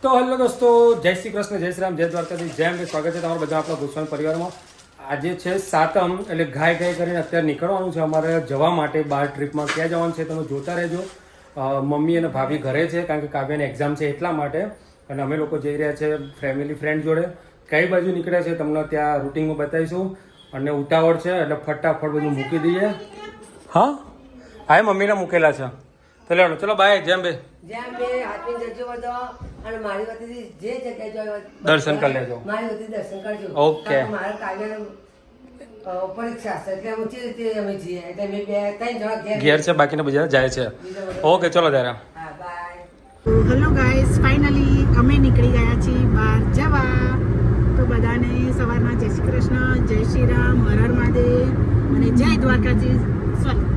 તો હેલો દોસ્તો, જય શ્રી કૃષ્ણ, જય શ્રી રામ, જય દ્વારકાધીશ, જય અંબે. સ્વાગત છે તમારું બધા આપણા ગોસ્વામી પરિવારમાં. આજે છે સાતમ, એટલે ઘાય કરીને અત્યારે નીકળવાનું છે અમારે જવા માટે બહાર ટ્રીપમાં. ક્યાં જવાનું છે તમે જોતા રહેજો. મમ્મી અને ભાભી ઘરે છે કારણ કે કાવ્યાની એક્ઝામ છે એટલા માટે, અને અમે લોકો જઈ રહ્યા છે ફેમિલી ફ્રેન્ડ જોડે. કઈ બાજુ નીકળ્યા છે તમને ત્યાં રૂટિનમાં બતાવીશું. અને ઉતાવળ છે એટલે ફટાફટ બધું મૂકી દઈએ. હા હા, મમ્મીને મૂકેલા છે. તો લેવાનું, ચલો બાય. જેમ બે અને મારી વતીથી જે જગ્યાએ જો દર્શન કરી લેજો. મારી વતીથી દર્શન કરજો. ઓકે. મારા કાવ્યનું પરીક્ષા છે એટલે ઊંચી રીતે અમે જઈએ એટલે અમે બે ત્રણ જણા ઘેર છે, બાકીના બધા જાય છે. ઓકે, ચલો ત્યારે. હા, બાય. હેલો ગાઈસ, ફાઇનલી અમે નીકળી ગયા છીએ બહાર જવા. તો બધાને સવારના જય શ્રી કૃષ્ણ, જય શ્રી રામ, હર હર મહાદેવ અને જય દ્વારકાધીશ.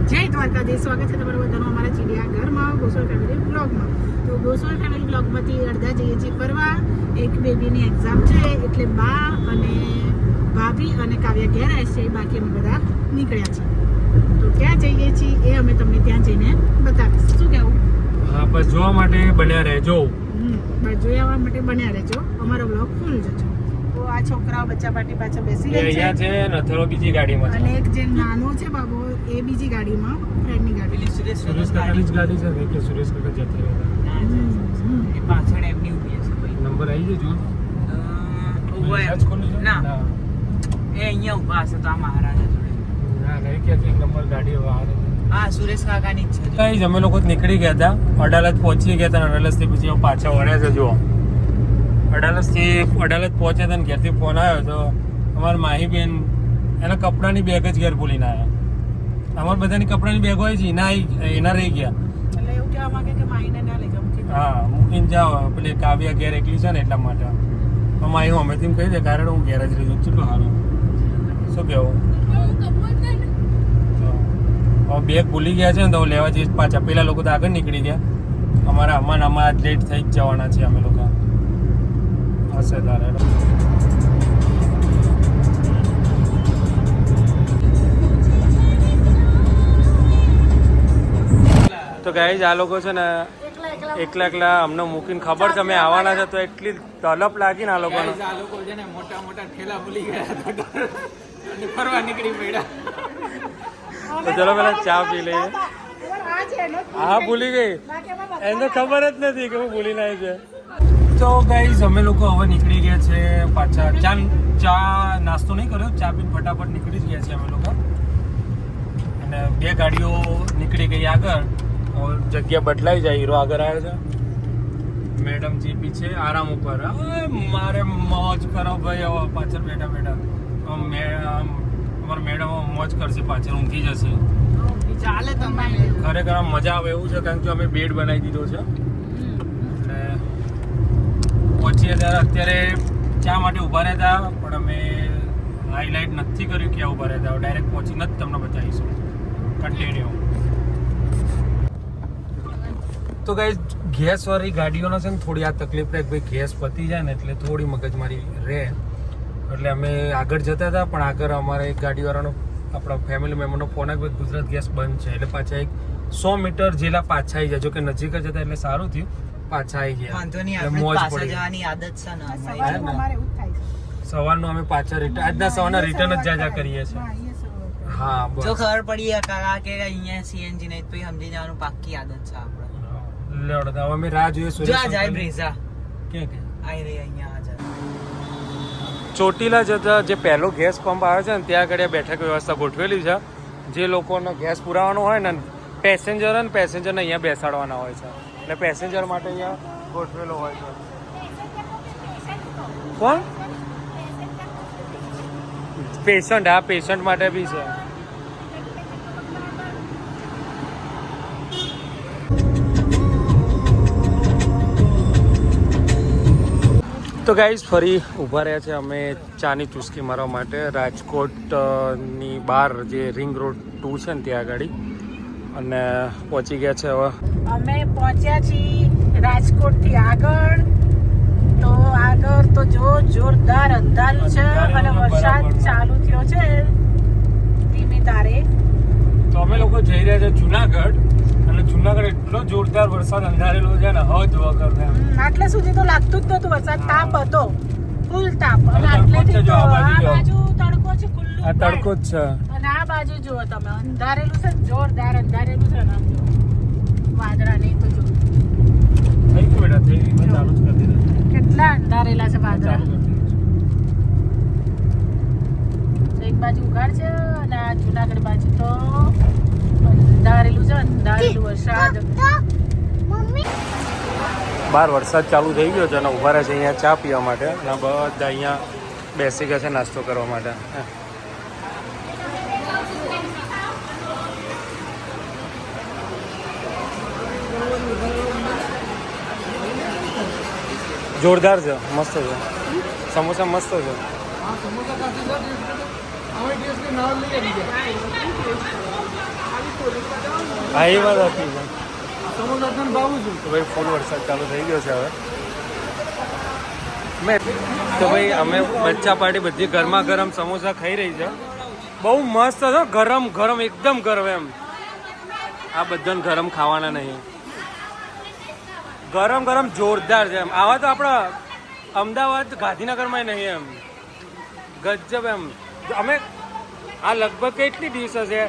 જય દ્વારકાધીશ. સ્વાગત છે તમારું બધાનું અમારા ચીડિયા ઘરમાં, ગોસ્વામી ફેમિલી બ્લોગમાં. તો ગોસ્વામી ફેમિલી બ્લોગમાંથી અડધા જઈએ છીએ ફરવા. એક બેબીની એક્ઝામ છે એટલે બા અને ભાભી અને કાવ્ય ઘેર આવશે, બાકી અમે બધા નીકળ્યા છીએ. તો ક્યાં જઈએ છીએ એ અમે તમને ત્યાં જઈને બતાવીશ. શું કહેવું? હા, બસ જોવા માટે બન્યા રહેજો. બસ જોવા માટે બન્યા રહેજો. અમારો બ્લોગ ફૂલ જોજો. તો આ છોકરાઓ બચ્ચા પાટી પાછળ બેસી ગયા અહીંયા છે ને થોડો બીજી ગાડીમાં છે. અને એક જે નાનો છે બાબો એ બીજી ગાડીમાં, ફ્રેન્ડની ગાડી. સુરેશ કાકાની જ ગાડી છે કે સુરેશ કાકા જતા રહ્યા એ પાછળ એમની ઊભી હશે ભાઈ. નંબર આવી જજો. ના એ અહીંયા ઊભા હશે તો આ મહારાજા જોડે. ના નહીં કે નંબર ગાડી હવે આવે. હા, સુરેશ કાકાની જ છે. કઈ અમે લોકો નીકળી ગયા હતા, અડાલત પહોંચી ગયા હતા. અડાલતથી પછી પાછા વળ્યા છે. જુઓ, અડાલત પહોંચ્યા હતા ને ઘેરથી ફોન આવ્યો તો અમારા માહી બેન એના કપડાની બેગ જ ઘેર ભૂલીને આવ્યા. અમારા બધાની કપડાની બેગ હોય છે એના રહી ગયા. એટલે એવું કહેવા માંગે કે માઈને ના લઈ જાવ. હા, મૂકીને જાઓ. પેલી કાવ્યા ઘેર એકલી છે ને એટલા માટે. તો માહી હું અમે તેમ કહી દે કારણ હું ઘેર જ રહી છું. કેટલું સારું. શું કેવું? બેગ ભૂલી ગયા છે ને તો લેવા જઈશ પાછા. પેલા લોકો તો આગળ નીકળી ગયા. અમારા લેટ થઈ જ જવાના છે અમે લોકો. હશે તારે તો ગાઈઝ આ લોકો છે ને એકલા અમને મૂકીને ખબર છે અમે આવવાના છે તો એટલી તલપ લાગી ને આ લોકોને. આ લોકો છે ને મોટા મોટા ઠેલા ભૂલી ગયા હતા અને ફરવા નીકળી પડ્યા. તો ચલો પેલા ચા પી લઈએ. હા, ભૂલી ગઈ. એને ખબર જ નથી કે હું ભૂલી નાઈ છે. તો ગાઈઝ અમે લોકો હવે નીકળી ગયા છે પાછા. ચા નાસ્તો નહીં કર્યો, ચા પીને ફટાફટ નીકળી જ ગયા છે અમે લોકો. અને બે ગાડીઓ નીકળી ગઈ આગળ. જગ્યા બદલાઈ જાય. હીરો આગળ આવે છે, મેડમજી પીછે આરામ ઉપર. મારે મોજ કરો ભાઈ. હવે પાછળ બેઠા અમારા મેડમ મોજ કરશે, પાછળ ઊંઘી જશે. ચાલે તમારે. ખરેખર મજા આવે એવું છે કારણ કે અમે બેડ બનાવી દીધો છે. એટલે પહોંચીએ ત્યારે અત્યારે ચા માટે ઊભા રહેતા પણ અમે હાઈલાઇટ નથી કર્યું ક્યાં ઊભા રહેતા. ડાયરેક્ટ પહોંચીને જ તમને બતાવીશું. કન્ટિન્યુ. તો ગાઈઝ ગેસવાળી ગાડીઓનો છે ને થોડી આ તકલીફ રહે. ભાઈ ગેસ પતી જાય ને એટલે થોડી મગજમારી રહે. એટલે અમે આગળ જતા હતા પણ આગળ અમારે એક ગાડીવાળાનો આપણા ફેમિલી મેમ્બરનો ફોન આવ્યો કે ગુજરાત ગેસ બંધ છે. એટલે પાછા એક 100 મીટર જેલા પાછા આવી જાય. જો કે નજીક જ હતા એટલે સારું થયું, પાછા આવી ગયા. વાંધો નહીં, આપણે પાછા જવાની આદત છે ને અમારે એવું થાય છે. સવારનું અમે પાછા આજના સવારના રિટર્ન જ જ્યાં કરીએ છીએ. હા, જો બસ ખબર પડી કાકા કે અહીંયા સીએનજી નહીં તો સમજી જવાનું પાક્કી આદત છે આપણે. લેવડો હવે અમે રાહ જોઈએ. જો આ જાય બ્રેઝા ક્યાં કે આઈ રહી અહીંયા આ જાય. ચોટીલા જતા જે પહેલો ગેસ પંપ આવે છે ને ત્યાં આગળ બેઠક વ્યવસ્થા ગોઠવેલી છે. જે લોકોનો ગેસ પુરાવાનો હોય ને પેસેન્જરને અહીંયા બેસાડવાના હોય છે. એટલે પેસેન્જર માટે અહીંયા ગોઠવેલો હોય છે. કોણ પેશન્ટ? હા, પેશન્ટ માટે બી છે. તો ગાઈઝ ફરી ઊભા રહ્યા છે અમે ચાની ચુસ્કી મારવા માટે રાજકોટની બહાર જે રિંગ રોડ 2 છે ને ત્યાં આગળ. અને પહોંચી ગયા છે હવે. અમે પહોંચ્યા છીએ રાજકોટથી આગળ. તો આગળ તો જોરદાર અંધારું છે અને વરસાદ ચાલુ થયો છે ધીમી ધારે. તો અમે લોકો જઈ રહ્યા છે જુનાગઢ. અને જુનાગઢ એટલો જોરદાર વરસાદ અંધારેલો છે ને હદ વગર ને આટલે સુધી તો લાગતું જ નતું વરસાદ. તાપ હતો, ફૂલ તાપ. અને તડકો જ છે આટલેથી જો, તો આ બાજુ આ જો. બાજુ તડકો છે, ખુલ્લું આ તડકો જ છે. અને આ બાજુ જુઓ તમે, અંધારેલું છે, જોરદાર અંધારેલું છે ને. આમ જુઓ. વાદળા નહીં તો જો થઈ ગયું બેટા, થઈ ગયું. ચાલુ જ કરી દીધું. કેટલા અંધારેલા છે વાદળા. ચાલુ કરી દીધું. એક બાજુ ઉઘાડ છે અને આ જુનાગઢ બાજુ તો અંધારેલું છે, અંધારેલું વરસાદ. બહાર વરસાદ ચાલુ થઈ ગયો છે અને ઉભા રહે છે અહીંયા ચા પીવા માટે અને બધા અહીંયા બેસી ગયા છે નાસ્તો કરવા માટે. જોરદાર છે, મસ્ત છે. સમોસા મસ્ત છે. હા એ વાત હતી છે. તો ભાઈ ફૂલ વરસાદ ચાલુ થઈ ગયો છે હવે. તો ભાઈ અમે બચ્ચા પાર્ટી બધી ગરમા ગરમ સમોસા ખાઈ રહી છે. બહુ મસ્ત છે, ગરમ ગરમ, એકદમ ગરમ એમ. આ બધાને ગરમ ખાવાના નહીં, ગરમ ગરમ જોરદાર છે એમ. આવા તો આપણા અમદાવાદ ગાંધીનગરમાં નહીં એમ. ગજબ એમ. અમે આ લગભગ કેટલી ડીશ હશે?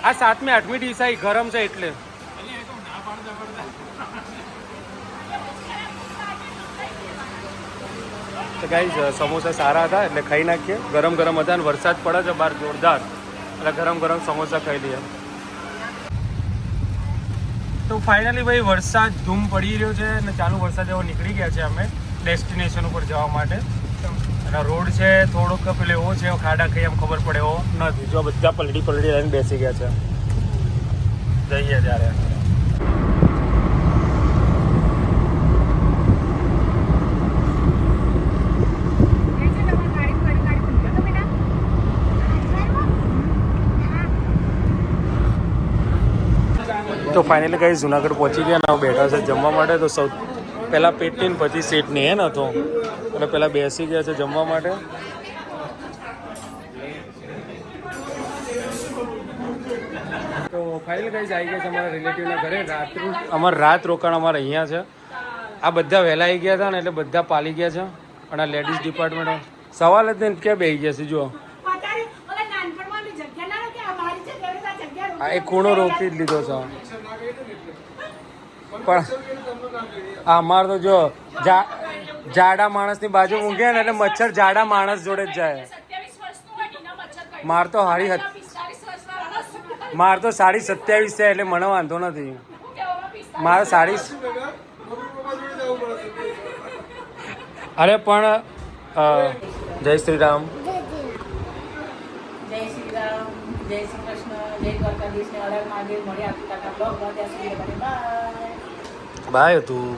આ 7મી 8મી ડીશ આવી ગરમ છે એટલે. તો ગાઈઝ સમોસા સારા હતા એટલે ખાઈ નાખીએ. ગરમ ગરમ હતા અને વરસાદ પડે છે બહાર જોરદાર, એટલે ગરમ ગરમ સમોસા ખાઈ લઈએ. તો ફાઇનલી ભાઈ વરસાદ ધૂમ પડી રહ્યો છે અને ચાલુ વરસાદ એવો નીકળી ગયા છે અમે ડેસ્ટિનેશન ઉપર જવા માટે. અને રોડ છે થોડોક પેલો એવો છે, ખાડા ખાઈ એમ ખબર પડે એવો નથી. જો બધા પલટી લઈને બેસી ગયા છે. જઈએ ત્યારે તો ફાઇનલી કઈ જુનાગઢ પહોંચી ગયા ને બેઠા છે જમવા માટે. તો સૌ પહેલાં પેટની ને પછી સેટની હે ને તો એટલે પહેલાં બેસી ગયા છે જમવા માટે. તો ફાઇનલી કઈ આવી ગયા છે અમારા રિલેટિવના ઘરે. અમારે રાત રોકાણ અમારે અહીંયા છે. આ બધા વહેલા આવી ગયા હતા ને એટલે બધા પાલી ગયા છે. અને આ લેડીઝ ડિપાર્ટમેન્ટ સવાલ જ નહીં ક્યાં બેસી ગયા છે જો. આ એક ખૂણો રોકી જ લીધો છે. પણ અમારે તો જો જાડા માણસની બાજુ મૂક્યા ને એટલે મચ્છર જાડા માણસ જોડે જ જાય. માર તો માર તો 27.5 છે એટલે મને વાંધો નથી. મારે 30. અરે પણ જય શ્રી રામ. જય શ્રી રામ, જય શ્રી કૃષ્ણ, જય દ્વારકાધીશ ને હર હર મહાદેવ. મળ્યા આવતીકાલના બ્લોગમાં. ત્યાં સુધી બાય. બાય હતું.